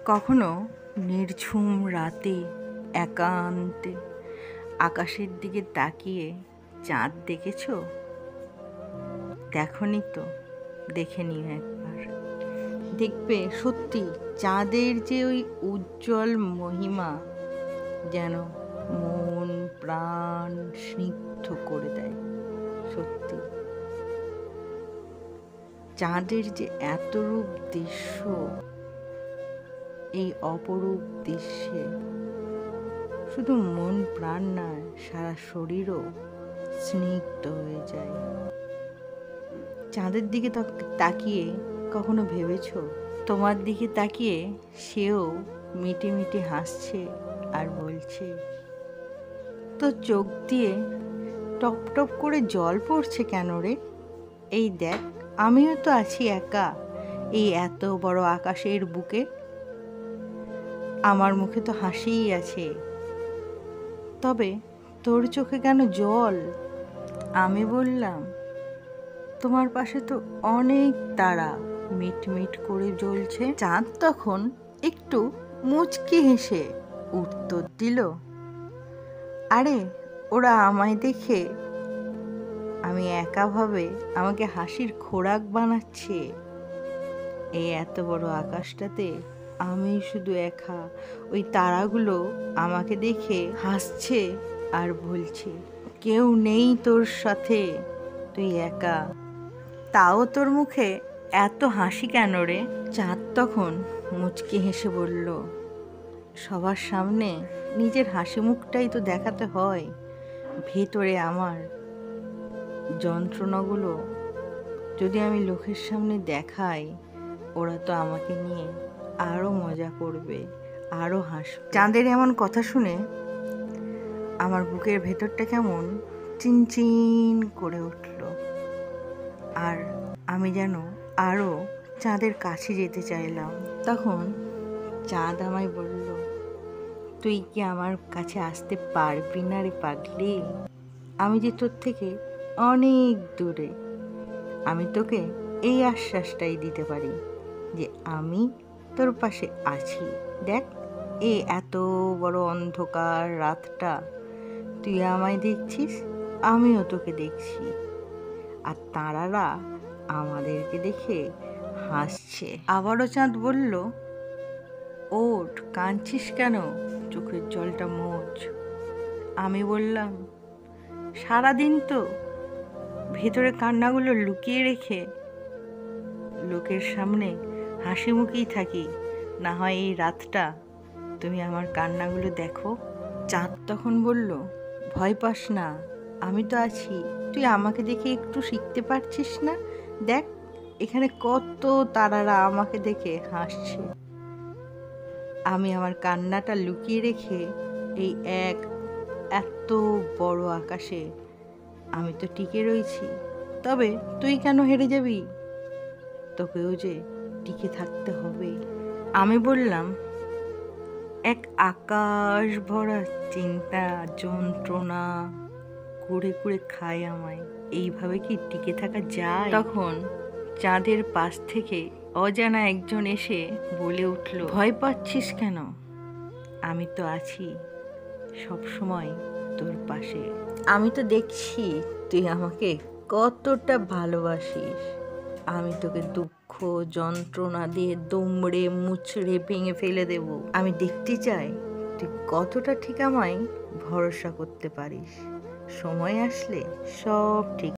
কখনো নির্ঝুম রাতে একান্তে আকাশের দিকে তাকিয়ে চাঁদ দেখেছ? দেখনি তো? দেখে নিও একবার। দেখবে সত্যি চাঁদের যে ওই উজ্জ্বল মহিমা যেন মন প্রাণ স্নিগ্ধ করে দেয়। সত্যি চাঁদের যে এতরূপ দৃশ্য, এই অপরূপ দৃশ্যে শুধু মন প্রাণ নয়, সারা শরীরও স্নিগ্ধ হয়ে যায়। চাঁদের দিকে তাকিয়ে কখনো ভেবেছ তোমার দিকে তাকিয়ে সেও মিটে মিটে হাসছে আর বলছে, তো চোখ দিয়ে টপ টপ করে জল পড়ছে কেন রে? এই দেখ, আমিও তো আছি একা এই এত বড় আকাশের বুকে। আমার মুখে তো হাসিই আছে, তবে তোর চোখে কেন জল? আমি বললাম, তোমার পাশে তো অনেক তারা মিটমিট করে জ্বলছে। চাঁদ তখন একটু মুচকি হেসে উত্তর দিল, আরে ওরা আমায় দেখে আমি একা ভাবে আমাকে হাসির খোরাক বানাচ্ছে। এই এত বড় আকাশটাতে আমি শুধু একা, ওই তারাগুলো আমাকে দেখে হাসছে আর বলছে, কেউ নেই তোর সাথে, তুই একা। তাও তোর মুখে এত হাসি কেন রে? চাঁদ তখন মুচকি হেসে বলল, সবার সামনে নিজের হাসি মুখটাই তো দেখাতে হয়। ভেতরে আমার যন্ত্রণাগুলো যদি আমি লোকের সামনে দেখাই, ওরা তো আমাকে নিয়ে আরও মজা করবে, আরও হাসবে। চাঁদের এমন কথা শুনে আমার বুকের ভেতরটা কেমন চিনচিন করে উঠল, আর আমি যেন আরও চাঁদের কাছে যেতে চাইলাম। তখন চাঁদ আমায় বলল, তুই কি আমার কাছে আসতে পারবি না রে পাগলি? আমি যে তোর থেকে অনেক দূরে। আমি তোকে এই আশ্বাসটাই দিতে পারি যে আমি তোর পাশে আছি। দেখ, এই এত বড় অন্ধকার রাতটা তুই আমায় দেখছিস, আমিও তোকে দেখছি, আর তারারা আমাদেরকে দেখে হাসছে। আবারও চাঁদ বলল, ওঠ, কাঁদছিস কেন? চোখের জলটা মোছ। আমি বললাম, সারাদিন তো ভেতরে কান্নাগুলো লুকিয়ে রেখে লোকের সামনে হাসি মুখেই থাকি, না হয় এই রাতটা তুমি আমার কান্নাগুলো দেখো। চাঁদ তখন বলল, ভয় পাস না, আমি তো আছি। তুই আমাকে দেখে একটু শিখতে পারছিস না? দেখ, এখানে কত তারারা আমাকে দেখে হাসছে। আমি আমার কান্নাটা লুকিয়ে রেখে এই এত বড় আকাশে আমি তো টিকে রয়েছি। তবে তুই কেন হেরে যাবি? তোকেও যে টিকে থাকতে হবে। আমি বললাম, এক আকাশ ভরা চিন্তা যন্ত্রণা কুড়ে কুড়ে খায় আমায়, এইভাবে কি টিকে থাকা যায়? তখন চাঁদের পাশ থেকে অজানা একজন এসে বলে উঠল, ভয় পাচ্ছিস কেন? আমি তো আছি সব সময় তোর পাশে। আমি তো দেখছি তুই আমাকে কতটা ভালোবাসিস। আমি তোকে দুঃখ যন্ত্রণা দিয়ে দুমড়ে মুচড়ে ভেঙে ফেলে দেব। আমি দেখতে চাই তুই কতটা ঠিক আমায় ভরসা করতে পারিস। সময় আসলে সব ঠিক